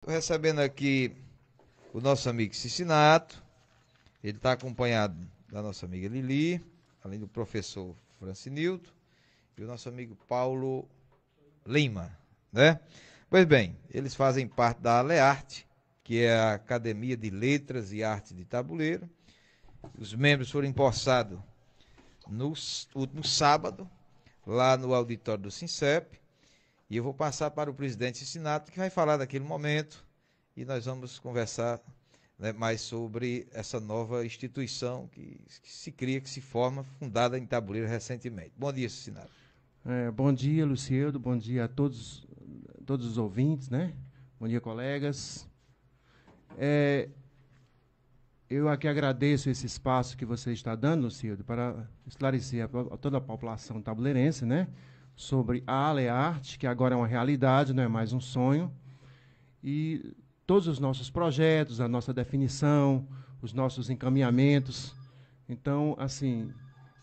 Estou recebendo aqui o nosso amigo Cicinato. Ele está acompanhado da nossa amiga Lili, além do professor Francinildo e o nosso amigo Paulo Lima, né? Pois bem, eles fazem parte da Alearte, que é a Academia de Letras e Arte de Tabuleiro. Os membros foram empossados no último sábado, lá no auditório do Sincep, e eu vou passar para o presidente Cicinato, que vai falar daquele momento, e nós vamos conversar, né, mais sobre essa nova instituição que se cria, que se forma, fundada em Tabuleiro recentemente. Bom dia, Cicinato. Bom dia, Luciano. Bom dia a todos os ouvintes, né? Bom dia, colegas. Eu aqui agradeço esse espaço que você está dando, Luciano, para esclarecer a toda a população tabuleirense, né? Sobre a Alearte, que agora é uma realidade, não é mais um sonho. E todos os nossos projetos, a nossa definição, os nossos encaminhamentos. Então, assim,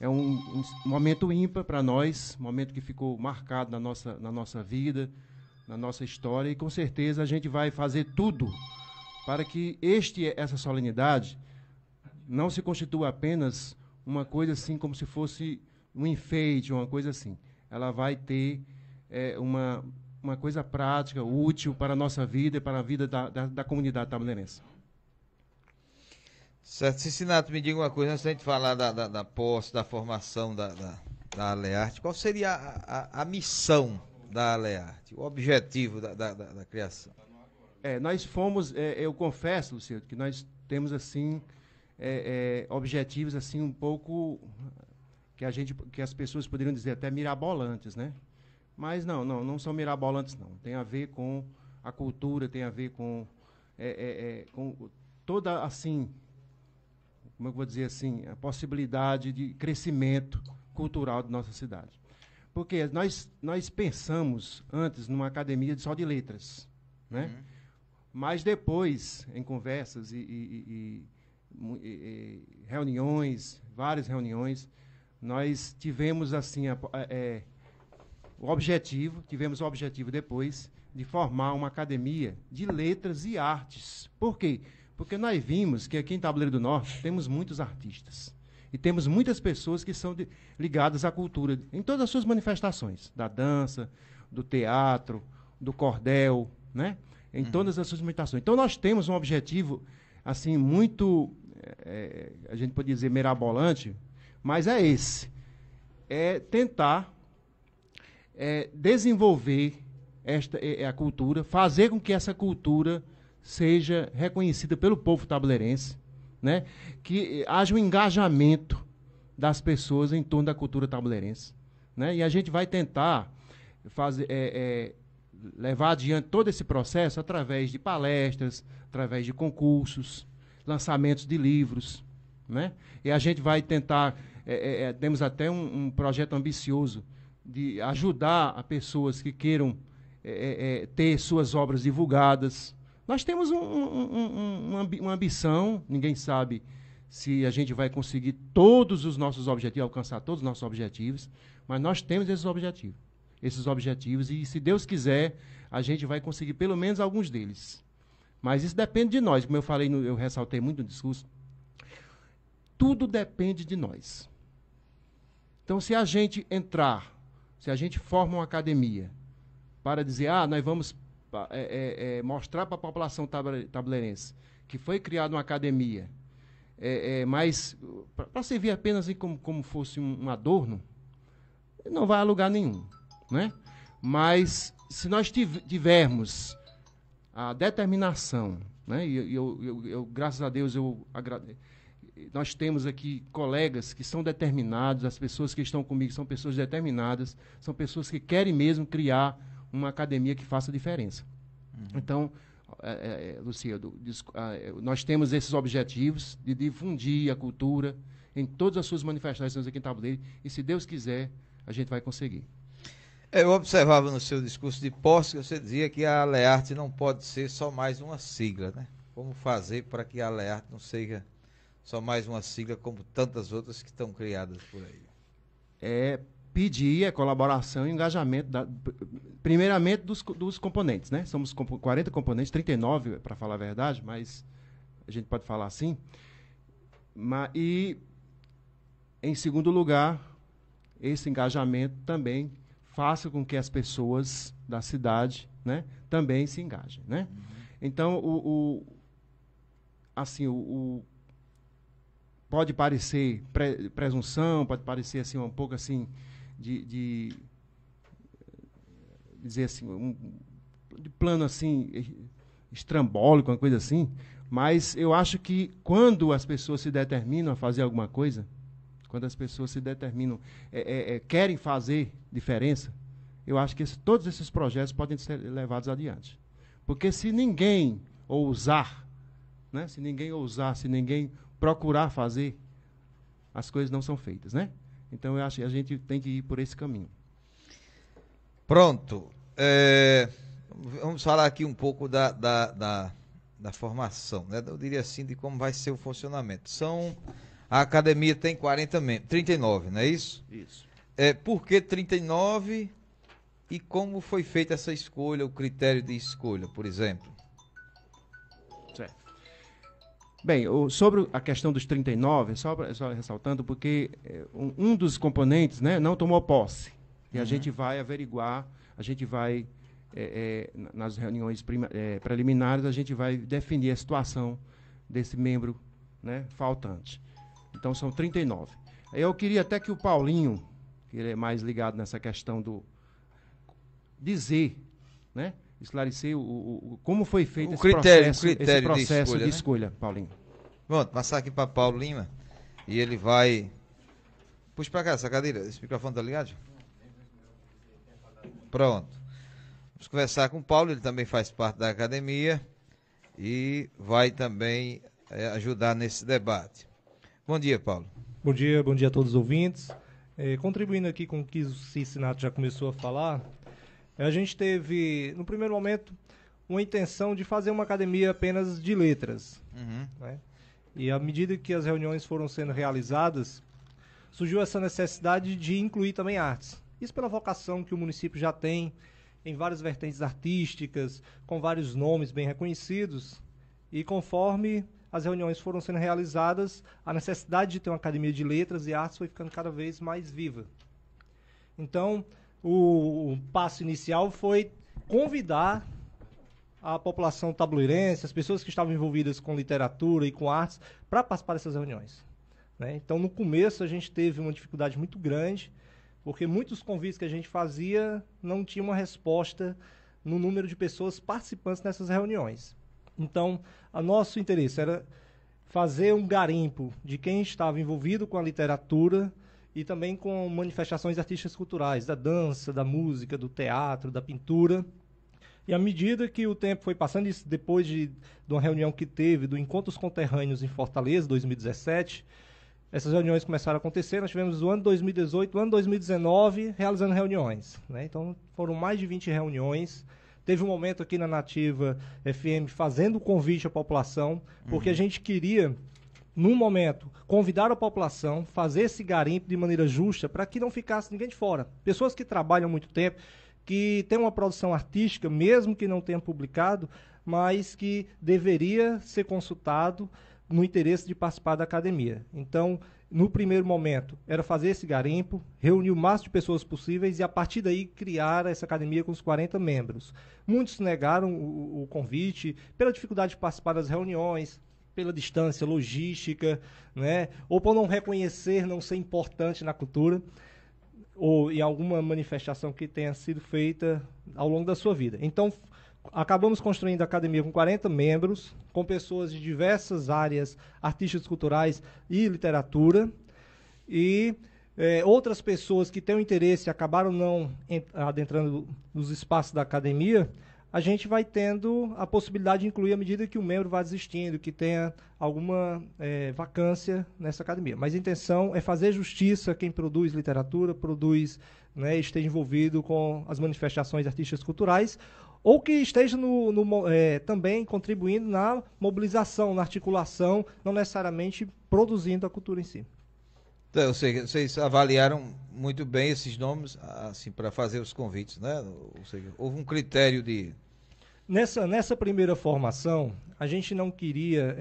é um momento ímpar para nós, um momento que ficou marcado na nossa vida, na nossa história, e com certeza a gente vai fazer tudo para que essa solenidade não se constitua apenas uma coisa assim, como se fosse um enfeite, uma coisa assim. Ela vai ter uma coisa prática, útil para a nossa vida e para a vida da comunidade tabuleirense. Certo, Cicinato, me diga uma coisa, antes da gente falar da posse, da formação da Alearte, qual seria a missão da Alearte, o objetivo da criação? Nós fomos, eu confesso, Luciano, que nós temos assim objetivos assim um pouco que as pessoas poderiam dizer até mirabolantes, né? Mas não são mirabolantes, não. Tem a ver com a cultura, tem a ver com toda, assim, como eu vou dizer assim, a possibilidade de crescimento cultural de nossa cidade. Porque nós pensamos antes numa academia só de letras, né? Mas depois, em conversas e reuniões, várias reuniões, nós tivemos assim tivemos o objetivo depois de formar uma academia de letras e artes. Por quê? Porque nós vimos que aqui em Tabuleiro do Norte temos muitos artistas. E temos muitas pessoas que são ligadas à cultura, em todas as suas manifestações, da dança, do teatro, do cordel, né? Em todas as suas manifestações. Então nós temos um objetivo, assim, muito, a gente pode dizer mirabolante, mas é esse. É tentar desenvolver a cultura, fazer com que essa cultura seja reconhecida pelo povo tabuleirense, né? Que haja um engajamento das pessoas em torno da cultura tabuleirense, né? E a gente vai tentar levar adiante todo esse processo através de palestras, através de concursos, lançamentos de livros, né? E a gente vai tentar, temos até um projeto ambicioso de ajudar a pessoas que queiram ter suas obras divulgadas. Nós temos uma ambição, ninguém sabe se a gente vai conseguir todos os nossos objetivos, alcançar todos os nossos objetivos, mas nós temos esses objetivos, e se Deus quiser, a gente vai conseguir pelo menos alguns deles. Mas isso depende de nós, como eu falei, eu ressaltei muito no discurso, tudo depende de nós. Então, se a gente forma uma academia para dizer, nós vamos mostrar para a população tabuleirense que foi criada uma academia, mas para servir apenas como fosse um adorno, não vai a lugar nenhum, né? Mas se nós tivermos a determinação, né? E eu graças a Deus, nós temos aqui colegas que são determinados, as pessoas que estão comigo são pessoas determinadas, são pessoas que querem mesmo criar uma academia que faça diferença. Então, Luciano, nós temos esses objetivos de difundir a cultura em todas as suas manifestações aqui em Tabuleiro, e se Deus quiser, a gente vai conseguir. Eu observava no seu discurso de posse que você dizia que a Alearte não pode ser só mais uma sigla, né? Como fazer para que a Alearte não seja só mais uma sigla como tantas outras que estão criadas por aí? pedir a colaboração e engajamento, primeiramente, dos componentes, né? Somos 40 componentes, 39, para falar a verdade, mas a gente pode falar assim. E, em segundo lugar, esse engajamento também faça com que as pessoas da cidade, né, também se engajem, né? Então, pode parecer presunção, pode parecer assim um pouco assim de dizer assim de plano assim estrambólico, uma coisa assim, mas eu acho que quando as pessoas se determinam a fazer alguma coisa, quando as pessoas se determinam, querem fazer diferença, eu acho que todos esses projetos podem ser levados adiante. Porque se ninguém ousar, né, se ninguém procurar fazer, as coisas não são feitas, né? Então, eu acho que a gente tem que ir por esse caminho. Pronto. Vamos falar aqui um pouco da formação, né? Eu diria assim, de como vai ser o funcionamento. A academia tem 39, não é isso? Isso. Por que 39 e como foi feita essa escolha, o critério de escolha, por exemplo? Certo. Bem, sobre a questão dos 39, só ressaltando, porque um dos componentes, né, não tomou posse. E a gente vai averiguar, a gente vai, nas reuniões preliminares, a gente vai definir a situação desse membro, né, faltante. Então, são 39. Eu queria até que o Paulinho, que ele é mais ligado nessa questão dizer, né, esclarecer como foi feito esse processo de escolha, Paulinho. Pronto, passar aqui para Paulo Lima e ele vai... Puxa para cá essa cadeira, esse microfone tá ligado? Pronto. Vamos conversar com o Paulo, ele também faz parte da academia e vai também ajudar nesse debate. Bom dia, Paulo. Bom dia a todos os ouvintes. Contribuindo aqui com o que o Cicinato já começou a falar, a gente teve, no primeiro momento, uma intenção de fazer uma academia apenas de letras. Né? E à medida que as reuniões foram sendo realizadas, surgiu essa necessidade de incluir também artes. Isso pela vocação que o município já tem em várias vertentes artísticas, com vários nomes bem reconhecidos, e conforme as reuniões foram sendo realizadas, a necessidade de ter uma academia de letras e artes foi ficando cada vez mais viva. Então, o passo inicial foi convidar a população tabuleirense, as pessoas que estavam envolvidas com literatura e com artes, para participar dessas reuniões. Né? Então, no começo, a gente teve uma dificuldade muito grande, porque muitos convites que a gente fazia não tinham uma resposta no número de pessoas participantes nessas reuniões. Então, o nosso interesse era fazer um garimpo de quem estava envolvido com a literatura e também com manifestações artísticas culturais, da dança, da música, do teatro, da pintura. E à medida que o tempo foi passando, isso depois de uma reunião que teve do Encontros Conterrâneos em Fortaleza, 2017, essas reuniões começaram a acontecer. Nós tivemos o ano 2018, o ano 2019, realizando reuniões. Né? Então, foram mais de 20 reuniões. Teve um momento aqui na Nativa FM fazendo o convite à população, porque a gente queria, num momento, convidar a população, fazer esse garimpo de maneira justa, para que não ficasse ninguém de fora. Pessoas que trabalham há muito tempo, que têm uma produção artística, mesmo que não tenham publicado, mas que deveria ser consultado no interesse de participar da academia. Então, no primeiro momento, era fazer esse garimpo, reunir o máximo de pessoas possíveis e, a partir daí, criar essa academia com os 40 membros. Muitos negaram o convite pela dificuldade de participar das reuniões, pela distância logística, né? Ou por não reconhecer, não ser importante na cultura, ou em alguma manifestação que tenha sido feita ao longo da sua vida. Então, acabamos construindo a academia com 40 membros, com pessoas de diversas áreas artísticas, culturais e literatura, e outras pessoas que têm um interesse e acabaram não adentrando nos espaços da academia. A gente vai tendo a possibilidade de incluir à medida que o membro vai desistindo, que tenha alguma vacância nessa academia. Mas a intenção é fazer justiça a quem produz literatura, né, esteja envolvido com as manifestações artísticas culturais, ou que esteja também contribuindo na mobilização, na articulação, não necessariamente produzindo a cultura em si. Então, ou seja, vocês avaliaram muito bem esses nomes, assim, para fazer os convites, né? Ou seja, houve um critério de... Nessa primeira formação, a gente não queria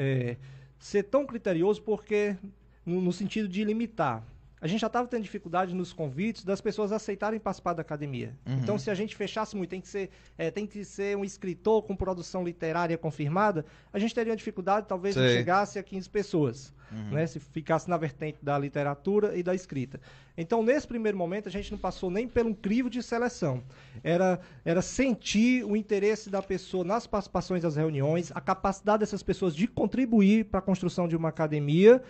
ser tão criterioso porque, no sentido de limitar. A gente já estava tendo dificuldade nos convites das pessoas aceitarem participar da academia. Uhum. Então, se a gente fechasse muito, tem que ser um escritor com produção literária confirmada, a gente teria dificuldade, talvez não chegasse a 15 pessoas, né, se ficasse na vertente da literatura e da escrita. Então, nesse primeiro momento, a gente não passou nem por um crivo de seleção. Era sentir o interesse da pessoa nas participações das reuniões, a capacidade dessas pessoas de contribuir para a construção de uma academia,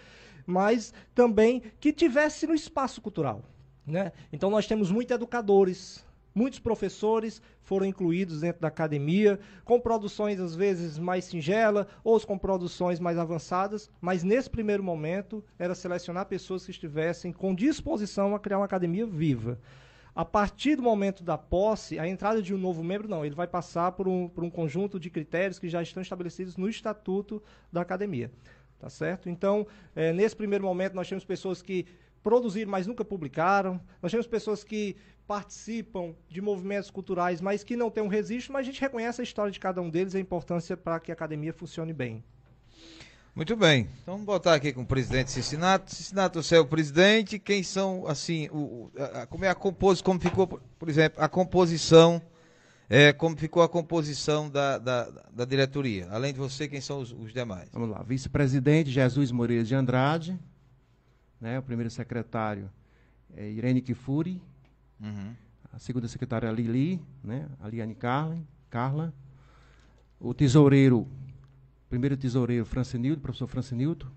mas também que tivesse no espaço cultural, né? Então nós temos muitos educadores, muitos professores foram incluídos dentro da academia, com produções às vezes mais singelas, ou com produções mais avançadas, mas nesse primeiro momento era selecionar pessoas que estivessem com disposição a criar uma academia viva. A partir do momento da posse, a entrada de um novo membro, não, ele vai passar por um conjunto de critérios que já estão estabelecidos no estatuto da academia. Tá certo? Então, nesse primeiro momento, nós temos pessoas que produziram, mas nunca publicaram. Nós temos pessoas que participam de movimentos culturais, mas que não têm um registro, mas a gente reconhece a história de cada um deles e a importância para que a academia funcione bem. Muito bem. Então, vamos botar aqui com o presidente Cincinato. Cincinato, você é o presidente. Quem são, assim, como é a composição, como ficou, por exemplo, a composição... como ficou a composição da diretoria? Além de você, quem são os demais? Vamos lá. Vice-presidente Jesus Moreira de Andrade, né? O primeiro secretário é Irene Kifuri, a segunda secretária é Lili, né? A Liane Carla, o primeiro tesoureiro Francinildo, professor Francinildo,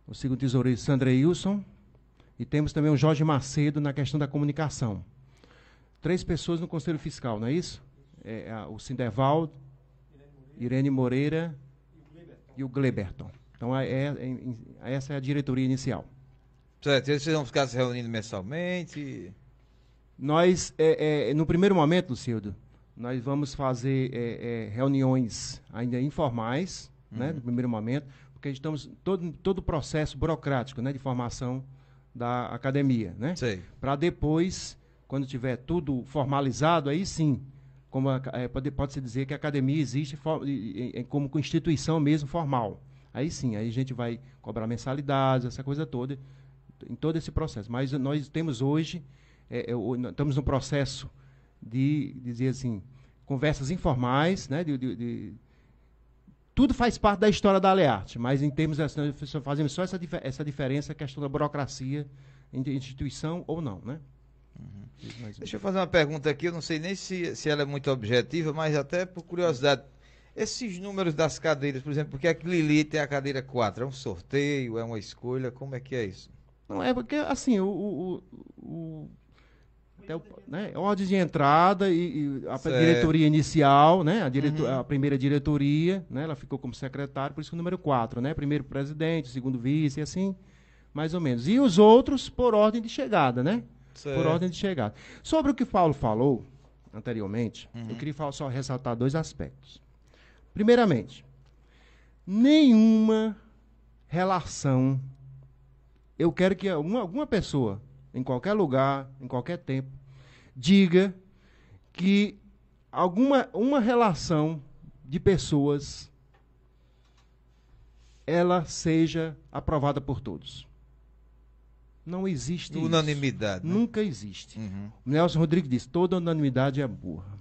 o segundo tesoureiro Sandra Wilson, e temos também o Jorge Macedo na questão da comunicação. 3 pessoas no Conselho Fiscal, não é isso? O Sindeval, Irene Moreira e o Gleberton. Então, essa é a diretoria inicial. Certo, vocês vão ficar se reunindo mensalmente? Nós, no primeiro momento, Lucildo, nós vamos fazer reuniões ainda informais, né, no primeiro momento, porque estamos todo o processo burocrático, né, de formação da academia, né? Para depois... Quando tiver tudo formalizado, aí sim, pode-se dizer que a academia existe como instituição mesmo formal. Aí sim, aí a gente vai cobrar mensalidades, essa coisa toda, em todo esse processo. Mas nós temos hoje, estamos no processo de dizer assim, conversas informais, né, tudo faz parte da história da Alearte, mas em termos fazemos só essa diferença, a questão da burocracia, entre instituição ou não, né? Deixa eu fazer uma pergunta aqui, eu não sei nem se ela é muito objetiva, mas até por curiosidade. Esses números das cadeiras, por exemplo, porque a Lili tem a cadeira 4, é um sorteio, é uma escolha, como é que é isso? Não, é porque, assim, né, ordem de entrada e a diretoria inicial, né, a primeira diretoria, né, ela ficou como secretária, por isso que o número 4, né, primeiro presidente, segundo vice, assim, mais ou menos. E os outros por ordem de chegada, né? Por ordem de chegada. Sobre o que Paulo falou anteriormente, eu queria só ressaltar 2 aspectos. Primeiramente, nenhuma relação, eu quero que alguma pessoa, em qualquer lugar, em qualquer tempo, diga que uma relação de pessoas ela seja aprovada por todos. Não existe unanimidade, isso. Né? Nunca existe. O Nelson Rodrigues disse, toda unanimidade é burra.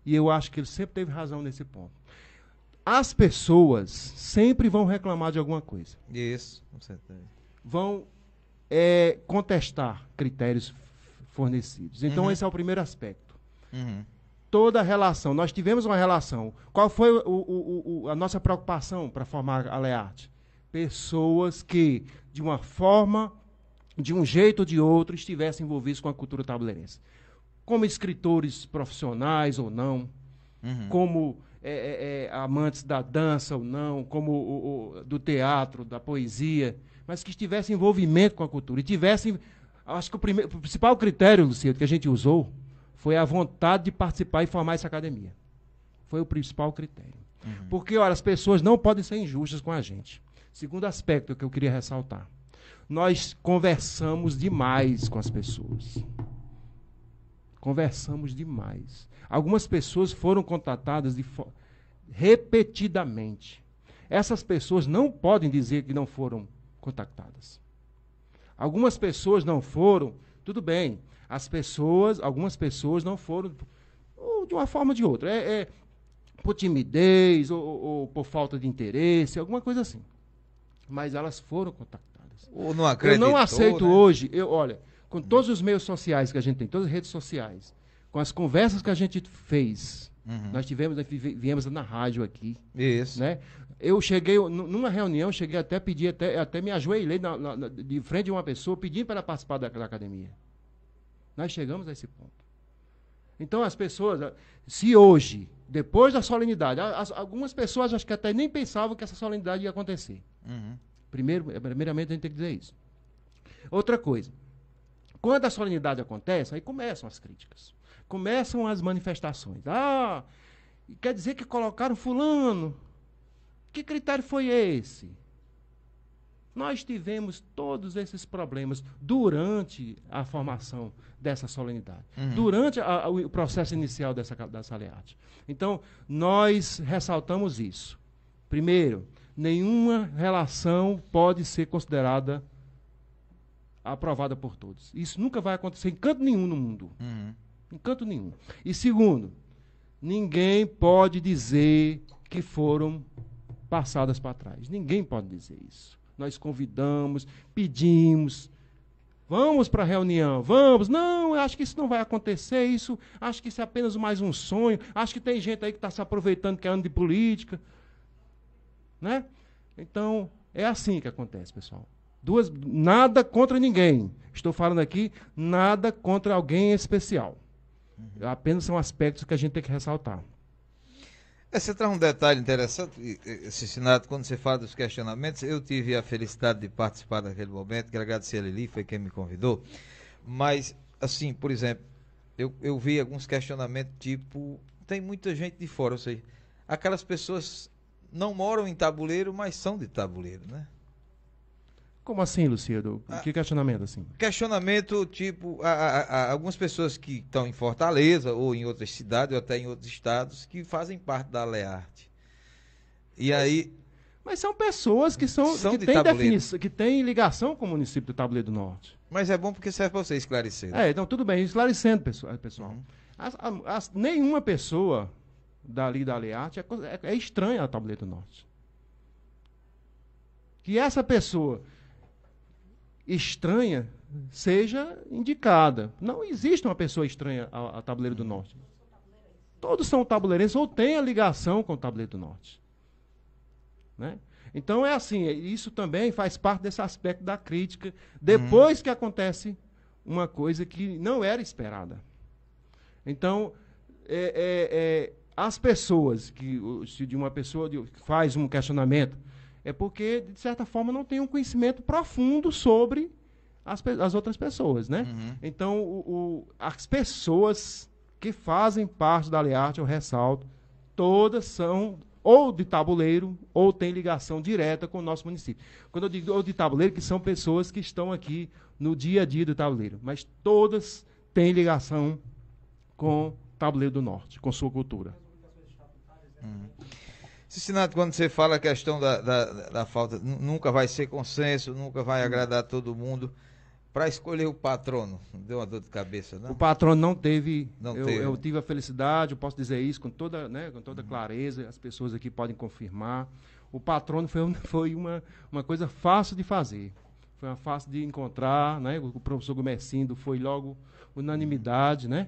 E eu acho que ele sempre teve razão nesse ponto. As pessoas sempre vão reclamar de alguma coisa. Isso, com certeza. Vão contestar critérios fornecidos. Então, esse é o primeiro aspecto. Toda relação. Nós tivemos uma relação. Qual foi a nossa preocupação para formar a Alearte? Pessoas que, de uma forma... de um jeito ou de outro, estivessem envolvidos com a cultura tabuleirense. Como escritores profissionais ou não, como amantes da dança ou não, como do teatro, da poesia, mas que tivessem envolvimento com a cultura. E tivessem, acho que o principal critério, Luciano, que a gente usou, foi a vontade de participar e formar essa academia. Foi o principal critério. Porque, olha, as pessoas não podem ser injustas com a gente. Segundo aspecto que eu queria ressaltar. Nós conversamos demais com as pessoas. Conversamos demais. Algumas pessoas foram contatadas repetidamente. Essas pessoas não podem dizer que não foram contactadas. Algumas pessoas não foram, tudo bem. Algumas pessoas não foram ou de uma forma ou de outra. Por timidez ou por falta de interesse, alguma coisa assim. Mas elas foram contactadas. Ou não acreditou, eu não aceito, né? Hoje, olha, com todos os meios sociais que a gente tem, todas as redes sociais, com as conversas que a gente fez, nós viemos na rádio aqui. Isso. Né? Eu cheguei, numa reunião, cheguei até a pedir, até me ajoelhei de frente de uma pessoa, pedindo para ela participar da academia. Nós chegamos a esse ponto. Então, as pessoas, se hoje, depois da solenidade, algumas pessoas acho que até nem pensavam que essa solenidade ia acontecer. Primeiramente, a gente tem que dizer isso. Outra coisa, quando a solenidade acontece, aí começam as críticas, começam as manifestações. Quer dizer que colocaram fulano? Que critério foi esse? Nós tivemos todos esses problemas durante a formação dessa solenidade, durante o processo inicial dessa Alearte. Então, nós ressaltamos isso. Primeiro, nenhuma relação pode ser considerada aprovada por todos. Isso nunca vai acontecer em canto nenhum no mundo. Em canto nenhum. E segundo, ninguém pode dizer que foram passadas para trás. Ninguém pode dizer isso. Nós convidamos, pedimos, vamos para a reunião, vamos. Não, eu acho que isso não vai acontecer, acho que isso é apenas mais um sonho, acho que tem gente aí que está se aproveitando que é ano de política. Né? Então, é assim que acontece, pessoal. Nada contra ninguém. Estou falando aqui, nada contra alguém especial. Apenas são aspectos que a gente tem que ressaltar. Você traz um detalhe interessante, Cincinato, quando você fala dos questionamentos, eu tive a felicidade de participar daquele momento, quero agradecer a Lili, foi quem me convidou, mas, assim, por exemplo, eu vi alguns questionamentos tipo, tem muita gente de fora, ou seja, aquelas pessoas não moram em Tabuleiro, mas são de Tabuleiro, né? Como assim, Luciano? Que questionamento assim? Questionamento tipo, algumas pessoas que estão em Fortaleza ou em outras cidades ou até em outros estados que fazem parte da Alearte. E aí... Mas são pessoas que que têm ligação com o município do Tabuleiro do Norte. Mas é bom porque serve para você esclarecer. Então tudo bem, esclarecendo, pessoal. Nenhuma pessoa dali da Alearte é estranha ao Tabuleiro do Norte. Que essa pessoa estranha seja indicada. Não existe uma pessoa estranha ao Tabuleiro do Norte. Todos são tabuleirenses ou têm a ligação com o Tabuleiro do Norte. Né? Então é assim, isso também faz parte desse aspecto da crítica, depois que acontece uma coisa que não era esperada. Então, as pessoas, se de uma pessoa faz um questionamento, é porque, de certa forma, não tem um conhecimento profundo sobre as outras pessoas, né? Então, as pessoas que fazem parte da Alearte, eu ressalto, todas são ou de Tabuleiro ou têm ligação direta com o nosso município. Quando eu digo ou de Tabuleiro, que são pessoas que estão aqui no dia a dia do Tabuleiro, mas todas têm ligação com Tabuleiro do Norte, com sua cultura. Cincinato, quando você fala a questão da falta, nunca vai ser consenso, nunca vai agradar todo mundo. Para escolher o patrono, não deu uma dor de cabeça, não? O patrono não teve. Teve. Eu tive a felicidade, eu posso dizer isso com toda clareza, as pessoas aqui podem confirmar. O patrono foi uma coisa fácil de fazer. Foi uma fácil de encontrar, né? O professor Gumercindo foi logo unanimidade, né?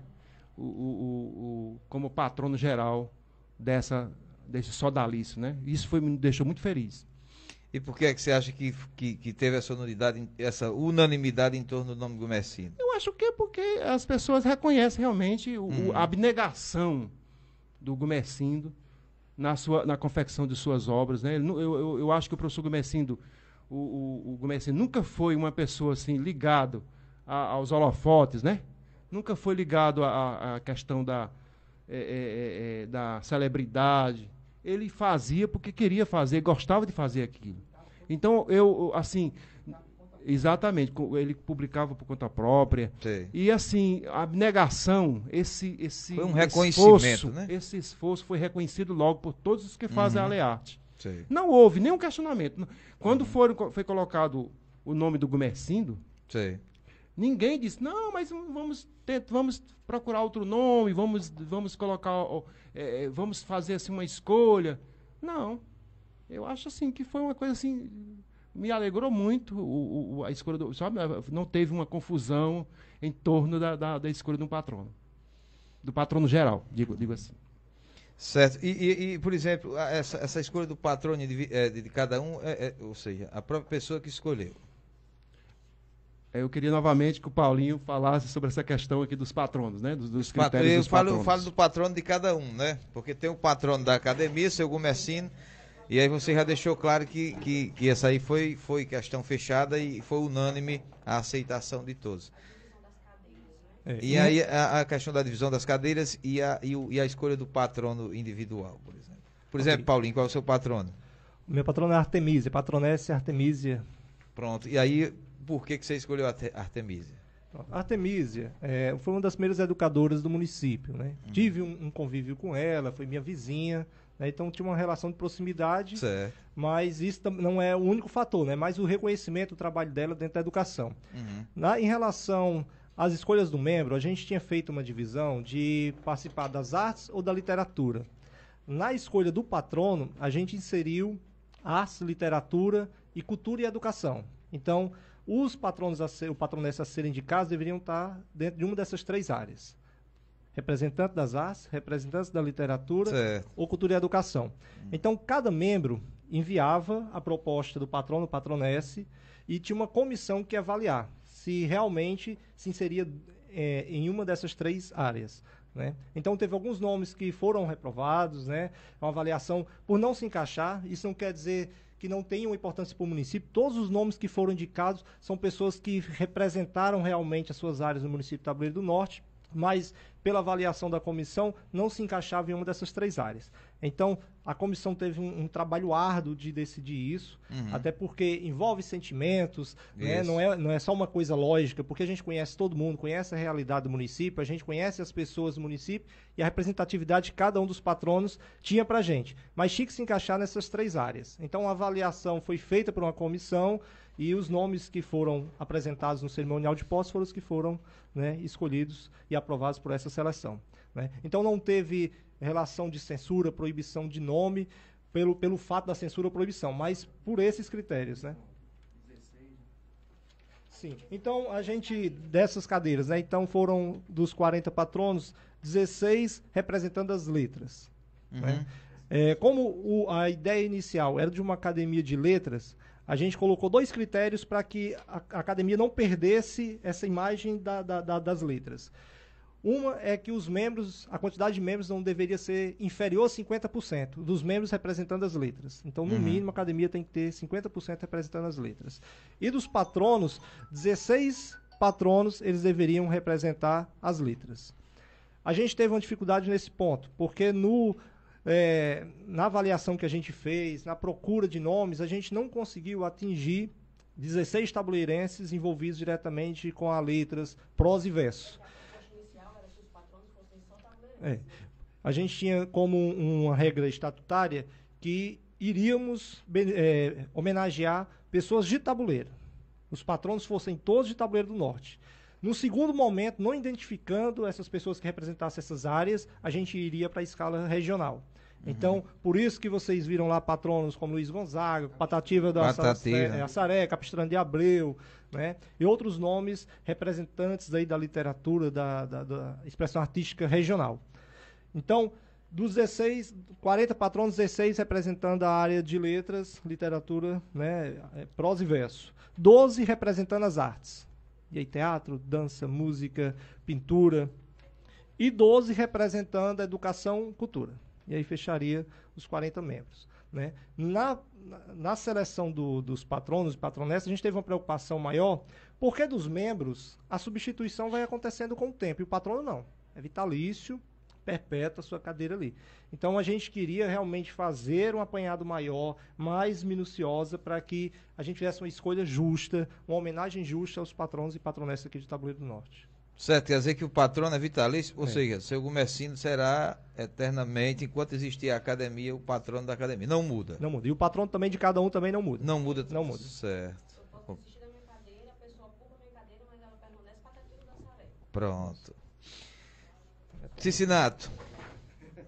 Como patrono geral desse sodalício, né? Isso me deixou muito feliz. E por que é que você acha que teve essa unanimidade em torno do nome Gumercindo? Eu acho que é porque as pessoas reconhecem realmente a abnegação do Gumercindo na confecção de suas obras, né? Eu acho que o professor Gumercindo, o Gumercindo nunca foi uma pessoa assim ligado aos holofotes, né? Nunca foi ligado à questão da celebridade. Ele fazia porque queria fazer, gostava de fazer aquilo. Então, Exatamente, ele publicava por conta própria. Sei. E assim, a abnegação, esse Foi um reconhecimento, né? Esse esforço foi reconhecido logo por todos os que fazem a Alearte. Sei. Não houve nenhum questionamento. Quando foi colocado o nome do Gumercindo, Sei. ninguém disse, não, mas vamos procurar outro nome, vamos colocar, vamos fazer assim uma escolha. Não. Eu acho assim que foi uma coisa assim, me alegrou muito a escolha sabe? Não teve uma confusão em torno da escolha de um patrono. Do patrono geral, digo assim. Certo. E, por exemplo, essa escolha do patrono de cada um, ou seja, a própria pessoa que escolheu. Eu queria novamente que o Paulinho falasse sobre essa questão aqui dos patronos, né? Dos critérios dos patronos. Eu falo do patrono de cada um, né? Porque tem o patrono da academia, seu Gumercindo, e aí você já deixou claro que essa aí foi questão fechada e foi unânime a aceitação de todos. E aí a questão da divisão das cadeiras e a escolha do patrono individual, por exemplo. Por exemplo, Paulinho, qual é o seu patrono? Meu patrono é Artemisia, patronessa Artemisia. Pronto. E aí, por que você escolheu a Artemisia? Artemisia foi uma das primeiras educadoras do município, né? Tive um convívio com ela, foi minha vizinha, né? Então tinha uma relação de proximidade, certo. Mas isso não é o único fator, né? Mas o reconhecimento do trabalho dela dentro da educação. Em relação às escolhas do membro, a gente tinha feito uma divisão de participar das artes ou da literatura. Na escolha do patrono, a gente inseriu artes, literatura e cultura e educação. Então, os patronos o patronessa a serem indicados deveriam estar dentro de uma dessas três áreas. Representante das artes, representante da literatura ou cultura e educação. Então, cada membro enviava a proposta do patrono, patronesse, e tinha uma comissão que ia avaliar se realmente se inseria em uma dessas três áreas. Né? Então, teve alguns nomes que foram reprovados, né? Uma avaliação por não se encaixar. Isso não quer dizer que não tenham importância para o município. Todos os nomes que foram indicados são pessoas que representaram realmente as suas áreas no município de Tabuleiro do Norte, mas pela avaliação da comissão não se encaixava em uma dessas três áreas. Então, a comissão teve um trabalho árduo de decidir isso, até porque envolve sentimentos, né? Não é só uma coisa lógica, porque a gente conhece todo mundo, conhece a realidade do município, a gente conhece as pessoas do município e a representatividade que cada um dos patronos tinha para a gente. Mas tinha que se encaixar nessas três áreas. Então, a avaliação foi feita por uma comissão e os nomes que foram apresentados no cerimonial de posse foram os que foram, né, escolhidos e aprovados por essa seleção. Né? Então, não teve relação de censura, proibição de nome, pelo fato da censura ou proibição, mas por esses critérios. Né? Sim. Então, a gente, dessas cadeiras, né, então foram dos 40 patronos, 16 representando as letras. Né? Como a ideia inicial era de uma academia de letras, a gente colocou dois critérios para que a academia não perdesse essa imagem das letras. Uma é que os membros, a quantidade de membros não deveria ser inferior a 50% dos membros representando as letras. Então, no mínimo, a academia tem que ter 50% representando as letras. E dos patronos, 16 patronos, eles deveriam representar as letras. A gente teve uma dificuldade nesse ponto, porque na avaliação que a gente fez, na procura de nomes, a gente não conseguiu atingir 16 tabuleirenses envolvidos diretamente com as letras prosa e verso. A gente tinha como uma regra estatutária que iríamos homenagear pessoas de tabuleiro. Os patronos fossem todos de Tabuleiro do Norte. No segundo momento, não identificando essas pessoas que representassem essas áreas, a gente iria para a escala regional. Então, por isso que vocês viram lá patronos como Luiz Gonzaga, Patativa da Assaré, Capistrano de Abreu, né? E outros nomes representantes aí da literatura, da expressão artística regional. Então, dos 40 patronos, 16 representando a área de letras, literatura, né, prosa e verso. 12 representando as artes. E aí, teatro, dança, música, pintura. E 12 representando a educação, cultura. E aí fecharia os 40 membros. Né? Na seleção dos patronos e patronessas, a gente teve uma preocupação maior, porque dos membros, a substituição vai acontecendo com o tempo, e o patrono não. É vitalício, perpétua a sua cadeira ali. Então a gente queria realmente fazer um apanhado maior, mais minuciosa, para que a gente tivesse uma escolha justa, uma homenagem justa aos patrões e patronesses aqui de Tabuleiro do Norte. Certo, quer dizer que o patrono é vitalício, ou seja, seu Gumecino será eternamente, enquanto existir a academia, o patrono da academia. Não muda. Não muda. E o patrono também de cada um também não muda. Não muda. Não muda. Certo. Eu posso desistir da minha cadeira, a pessoa ocupa a minha cadeira, mas ela permanece para Caetano da Saré. Pronto. Cicinato,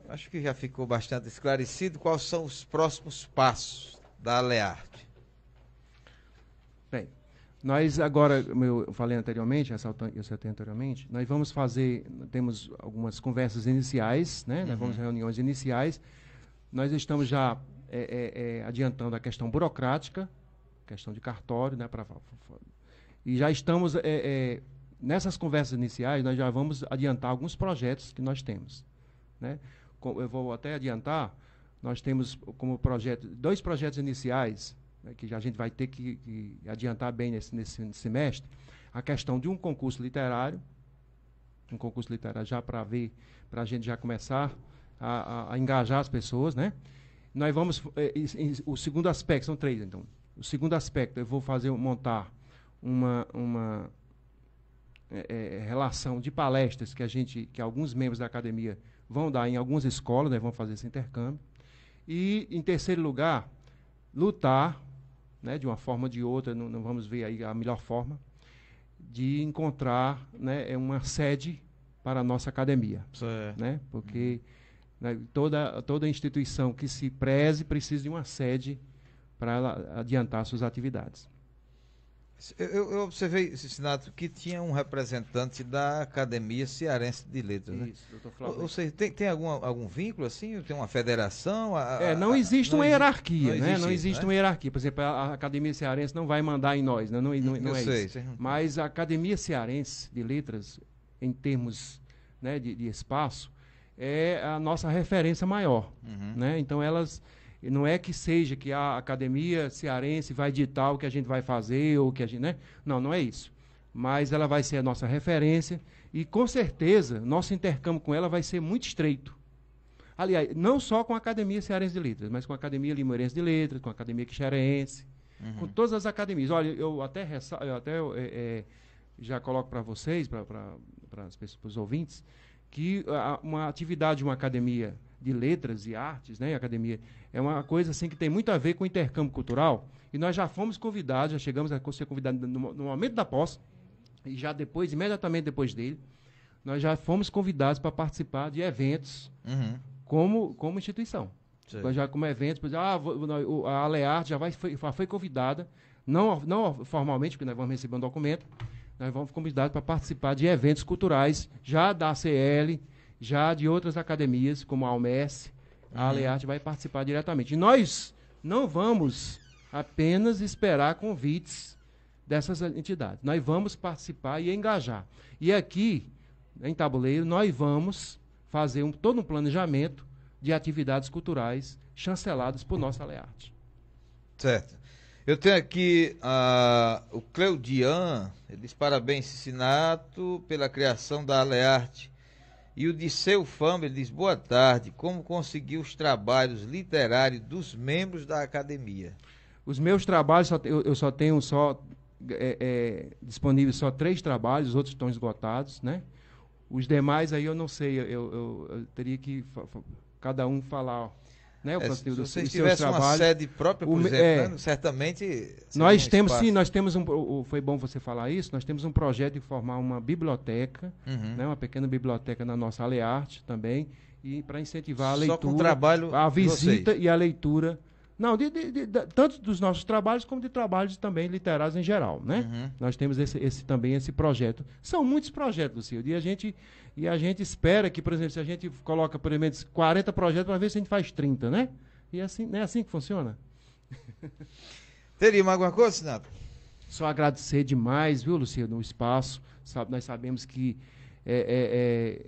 acho que já ficou bastante esclarecido quais são os próximos passos da Alearte. Bem, nós agora, como eu falei anteriormente, nós vamos fazer, temos algumas conversas iniciais, né? Nós vamos reuniões iniciais. Nós estamos já adiantando a questão burocrática, questão de cartório, né? E já estamos, nessas conversas iniciais, nós já vamos adiantar alguns projetos que nós temos, né? Eu vou até adiantar, nós temos como projeto, 2 projetos iniciais, né, que a gente vai ter que adiantar bem nesse semestre, a questão de um concurso literário já para a gente já começar a engajar as pessoas, né? Nós vamos, o segundo aspecto, são 3, então. O segundo aspecto, eu vou montar uma relação de palestras que alguns membros da academia vão dar em algumas escolas, né, vão fazer esse intercâmbio. E, em terceiro lugar, lutar, né, de uma forma ou de outra, não vamos ver aí a melhor forma, de encontrar, né, uma sede para a nossa academia. Né, porque né, toda instituição que se preze precisa de uma sede para ela adiantar suas atividades. Eu observei, Cicinato, que tinha um representante da Academia Cearense de Letras, né? Isso, doutor Flávio. Ou seja, tem algum vínculo assim? Tem uma federação? Não existe uma hierarquia, né? Não isso, existe né? uma hierarquia. Por exemplo, a Academia Cearense não vai mandar em nós, né? Não é sei, isso. Mas a Academia Cearense de Letras, em termos, né, de espaço, é a nossa referência maior, né? Então, não é que seja que a Academia Cearense vai ditar o que a gente vai fazer, ou que a gente, né? Não é isso. Mas ela vai ser a nossa referência e, com certeza, nosso intercâmbio com ela vai ser muito estreito. Aliás, não só com a Academia Cearense de Letras, mas com a Academia Limoeirense de Letras, com a Academia Quixerense, com todas as academias. Olha, eu até já coloco para vocês, para os ouvintes, que uma atividade de uma academia de letras e artes, né, academia, é uma coisa assim que tem muito a ver com o intercâmbio cultural, e nós já fomos convidados, já chegamos a ser convidados no momento da posse, e já imediatamente depois dele, nós já fomos convidados para participar de eventos como instituição. Nós já como eventos, por exemplo, a Alearte já foi convidada, não formalmente, porque nós vamos receber um documento, nós vamos convidados para participar de eventos culturais, já da ACL, já de outras academias, como a Almesse, a Alearte vai participar diretamente. E nós não vamos apenas esperar convites dessas entidades. Nós vamos participar e engajar. E aqui, em Tabuleiro, nós vamos fazer todo um planejamento de atividades culturais chanceladas por nossa Alearte. Certo. Eu tenho aqui o Cleudian, ele diz parabéns, Cicinato, pela criação da Alearte. E o Disseu Fama, ele diz, boa tarde, como conseguiu os trabalhos literários dos membros da academia? Os meus trabalhos, eu só tenho disponíveis só 3 trabalhos, os outros estão esgotados, né? Os demais aí eu não sei, eu teria que cada um falar, né? Se vocês tivessem uma sede própria, por exemplo, certamente... Nós temos, sim, foi bom você falar isso, nós temos um projeto de formar uma biblioteca, né, uma pequena biblioteca na nossa Alearte também, e para incentivar a leitura, com trabalho a visita e a leitura, tanto dos nossos trabalhos, como de trabalhos também literários em geral, né? Nós temos também esse projeto. São muitos projetos, Lucildo, e a gente espera que, por exemplo, se a gente coloca, por exemplo, 40 projetos, para ver se a gente faz 30, né? E assim, não é assim que funciona? Teria mais alguma coisa, Cicinato? Só agradecer demais, viu, Luciano, o espaço. Nós sabemos que é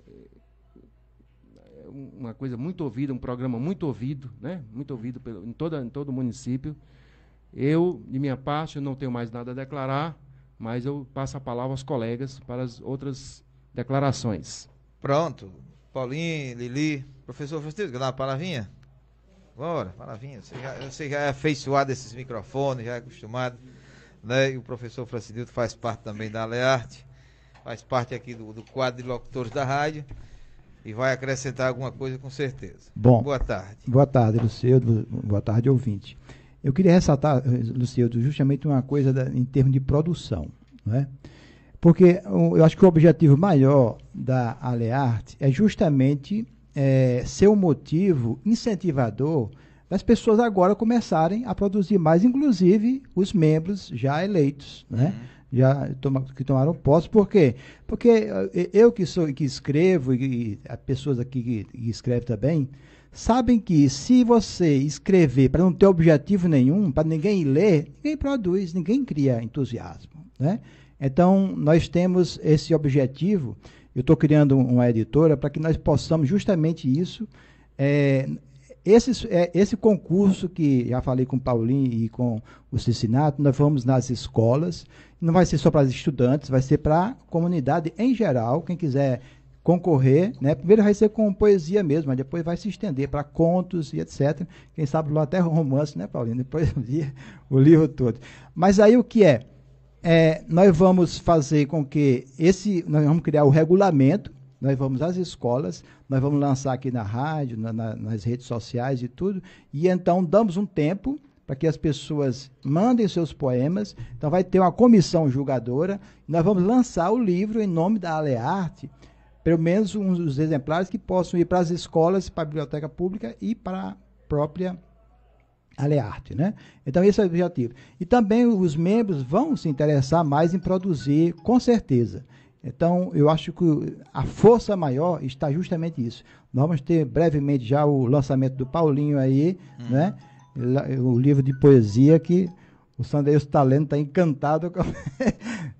uma coisa muito ouvida, um programa muito ouvido, né? Muito ouvido em todo o município. Eu, de minha parte, eu não tenho mais nada a declarar, mas eu passo a palavra aos colegas para as outras declarações. Pronto. Paulinho, Lili. Professor Francisco, quer dar uma palavrinha? Bora, palavrinha. Você já é afeiçoado a esses microfones, já é acostumado, né? E o professor Francisco faz parte também da Alearte, faz parte aqui do quadro de locutores da rádio e vai acrescentar alguma coisa com certeza. Bom, boa tarde. Boa tarde, Luceudo. Boa tarde, ouvinte. Eu queria ressaltar, Luceudo, justamente uma coisa em termos de produção, né? Porque eu acho que o objetivo maior da Alearte é justamente ser um motivo incentivador das pessoas agora começarem a produzir mais, inclusive os membros já eleitos, né? Que tomaram posse. Por quê? Porque eu que escrevo e as pessoas aqui que escrevem também, sabem que se você escrever para não ter objetivo nenhum, para ninguém ler, ninguém produz, ninguém cria entusiasmo, né? Então, nós temos esse objetivo. Eu estou criando uma editora para que nós possamos justamente isso. Esse concurso que já falei com o Paulinho e com o Cicinato, nós vamos nas escolas, não vai ser só para os estudantes, vai ser para a comunidade em geral, quem quiser concorrer, né? Primeiro vai ser com poesia mesmo, mas depois vai se estender para contos e etc. Quem sabe lá até romance, né, Paulinho? Depois o livro todo. Mas aí o que nós vamos fazer com que nós vamos criar o regulamento, nós vamos às escolas, nós vamos lançar aqui na rádio, nas redes sociais e tudo, e então damos um tempo para que as pessoas mandem seus poemas, então vai ter uma comissão julgadora, nós vamos lançar o livro em nome da Alearte, pelo menos uns exemplares que possam ir para as escolas, para a biblioteca pública e para a própria Alearte, né? Então esse é o objetivo. E também os membros vão se interessar mais em produzir, com certeza. Então eu acho que a força maior está justamente isso. Nós vamos ter brevemente já o lançamento do Paulinho aí, né? O livro de poesia que o Sandeus está lendo, está encantado com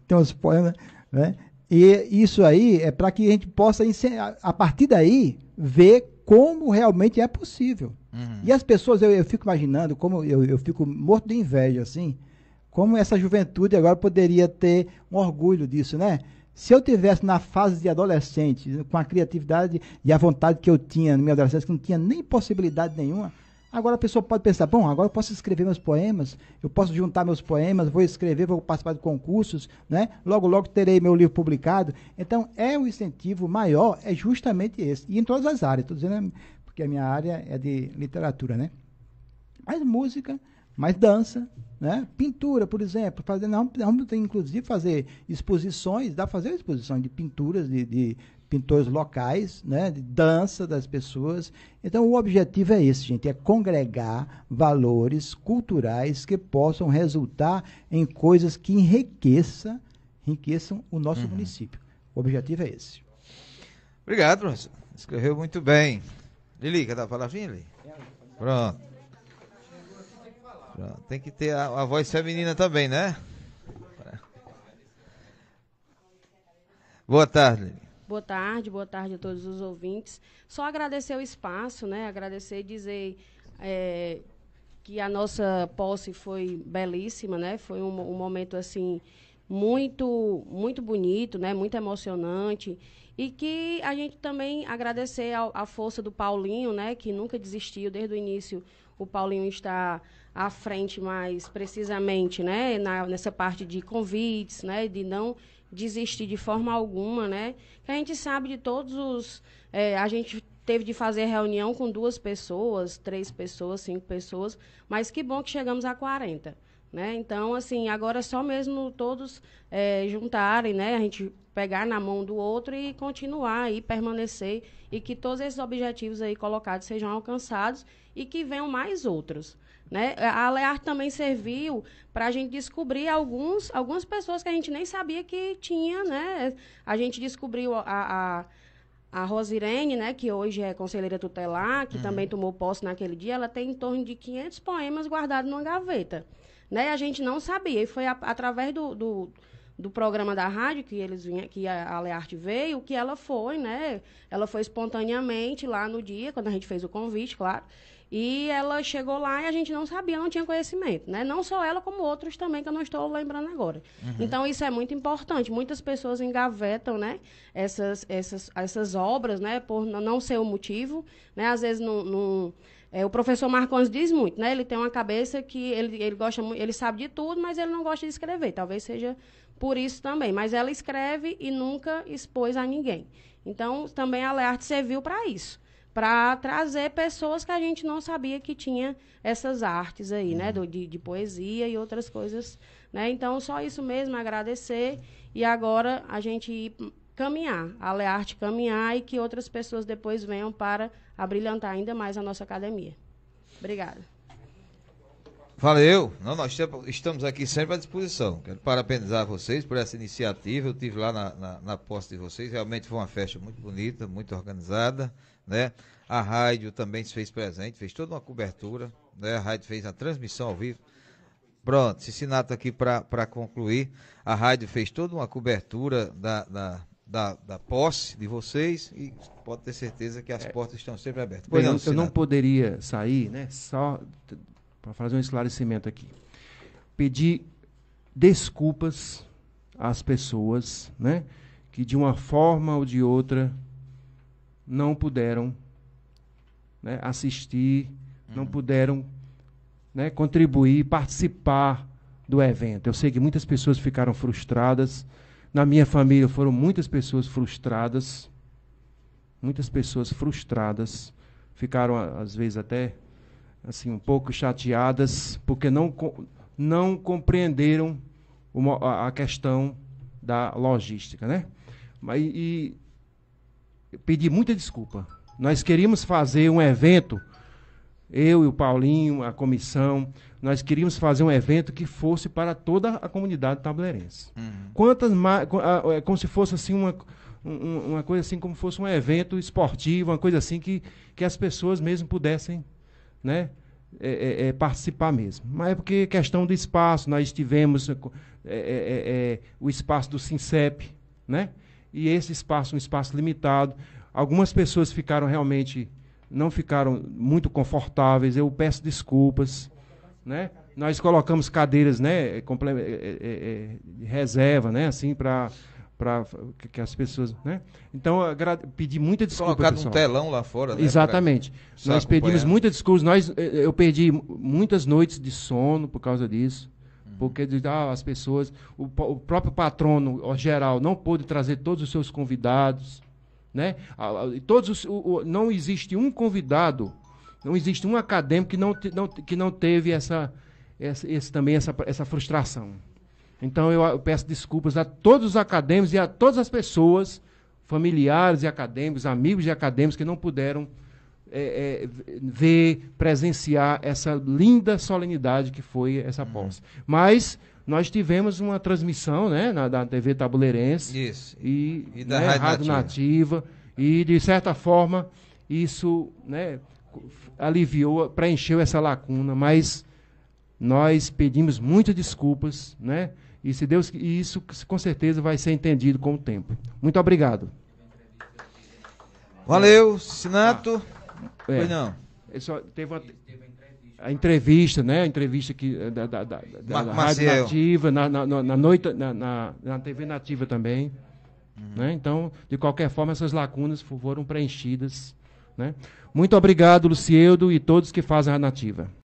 tem uns poemas, né? E isso aí é para que a gente possa, a partir daí, ver como realmente é possível. E as pessoas, eu fico imaginando, como eu fico morto de inveja, assim, como essa juventude agora poderia ter um orgulho disso, né? Se eu tivesse na fase de adolescente, com a criatividade e a vontade que eu tinha na minha adolescência, que não tinha nem possibilidade nenhuma, agora a pessoa pode pensar, bom, agora eu posso escrever meus poemas, eu posso juntar meus poemas, vou escrever, vou participar de concursos, né? Logo, logo terei meu livro publicado. Então, o incentivo maior é justamente esse. E em todas as áreas, estou dizendo, porque a minha área é de literatura, né? Mais música, mais dança, né? Pintura, por exemplo. Vamos inclusive fazer exposições, dá para fazer exposições de pinturas, de pintores locais, né, de dança das pessoas. Então, o objetivo é esse, gente, é congregar valores culturais que possam resultar em coisas que enriqueçam o nosso município. O objetivo é esse. Obrigado, professor. Escreveu muito bem. Lili, quer dar a palavrinha, Lili? Pronto. Tem que ter a voz feminina também, né? Boa tarde, Lili. Boa tarde a todos os ouvintes. Só agradecer o espaço, né? Agradecer e dizer que a nossa posse foi belíssima, né? Foi um momento assim muito bonito, né? Muito emocionante. E que a gente também agradecer a força do Paulinho, né? Que nunca desistiu desde o início. O Paulinho está à frente mais precisamente, né? Nessa parte de convites, né? De não desistir de forma alguma, né? Que a gente sabe de todos os... a gente teve de fazer reunião com 2 pessoas, 3 pessoas, 5 pessoas, mas que bom que chegamos a 40, né? Então, assim, agora só mesmo todos juntarem, né? A gente pegar na mão do outro e continuar e permanecer e que todos esses objetivos aí colocados sejam alcançados e que venham mais outros. Né? A Alearte também serviu para a gente descobrir algumas pessoas que a gente nem sabia que tinha, né? A gente descobriu a Rosirene, né, que hoje é conselheira tutelar, que também tomou posse naquele dia, ela tem em torno de 500 poemas guardados numa gaveta. Né? A gente não sabia, e foi através do programa da rádio que a Alearte veio, que ela foi, né? Ela foi espontaneamente lá no dia, quando a gente fez o convite, claro. E ela chegou lá e a gente não sabia, não tinha conhecimento, né? Não só ela, como outros também, que eu não estou lembrando agora. Então, isso é muito importante. Muitas pessoas engavetam, né? Essas obras, né? Por não ser o motivo, né? Às vezes, o professor Marcondes diz muito, né? Ele tem uma cabeça que ele gosta muito, ele sabe de tudo, mas ele não gosta de escrever. Talvez seja por isso também. Mas ela escreve e nunca expôs a ninguém. Então, também a Learte serviu para isso, para trazer pessoas que a gente não sabia que tinha essas artes aí, né? De poesia e outras coisas, né? Então, só isso mesmo, agradecer. E agora a gente ir caminhar, a Learte caminhar e que outras pessoas depois venham para abrilhantar ainda mais a nossa academia. Obrigada. Valeu. Não, nós estamos aqui sempre à disposição. Quero parabenizar vocês por essa iniciativa. Eu estive lá na posse de vocês. Realmente foi uma festa muito bonita, muito organizada, né? A rádio também se fez presente, fez toda uma cobertura, né? A rádio fez a transmissão ao vivo. Pronto, Cincinato aqui para concluir. A rádio fez toda uma cobertura da posse de vocês e pode ter certeza que as portas estão sempre abertas. Bem, eu não poderia sair, né? Só para fazer um esclarecimento aqui. Pedir desculpas às pessoas, né? Que de uma forma ou de outra não puderam, né, assistir, não puderam, né, contribuir, participar do evento. Eu sei que muitas pessoas ficaram frustradas. Na minha família foram muitas pessoas frustradas. Muitas pessoas frustradas. Ficaram, às vezes, até assim, um pouco chateadas, porque não compreenderam a questão da logística, né? E pedi muita desculpa. Nós queríamos fazer um evento, eu e o Paulinho, a comissão, nós queríamos fazer um evento que fosse para toda a comunidade tabuleirense. Como se fosse assim uma coisa assim, como fosse um evento esportivo, uma coisa assim que as pessoas mesmo pudessem, né, participar mesmo. Mas é porque questão do espaço, nós tivemos o espaço do Sincep, né? E esse espaço, um espaço limitado. Algumas pessoas não ficaram muito confortáveis, eu peço desculpas, né? Nós colocamos cadeiras, né, de reserva, né, assim, para que as pessoas, né? Então, pedi muita desculpa, colocado pessoal. Um telão lá fora, né? Exatamente. Nós pedimos muita desculpa. Eu perdi muitas noites de sono por causa disso. Porque as pessoas, o próprio patrono geral não pôde trazer todos os seus convidados, né? Não existe um convidado, não existe um acadêmico que não teve essa frustração. Então eu peço desculpas a todos os acadêmicos e a todas as pessoas, familiares e acadêmicos, amigos de acadêmicos que não puderam presenciar essa linda solenidade que foi essa posse. Mas nós tivemos uma transmissão, né, da TV Tabuleirense. Isso. E da Rádio Nativa. E, de certa forma, isso, né, aliviou, preencheu essa lacuna, mas nós pedimos muitas desculpas, né? E isso com certeza vai ser entendido com o tempo. Muito obrigado. Valeu, Cincinato. Pois não. Só teve a entrevista, né? A entrevista da Rádio Nativa, na noite, na TV Nativa também. Né? Então, de qualquer forma, essas lacunas foram preenchidas. Né? Muito obrigado, Lucieldo, e todos que fazem a Nativa.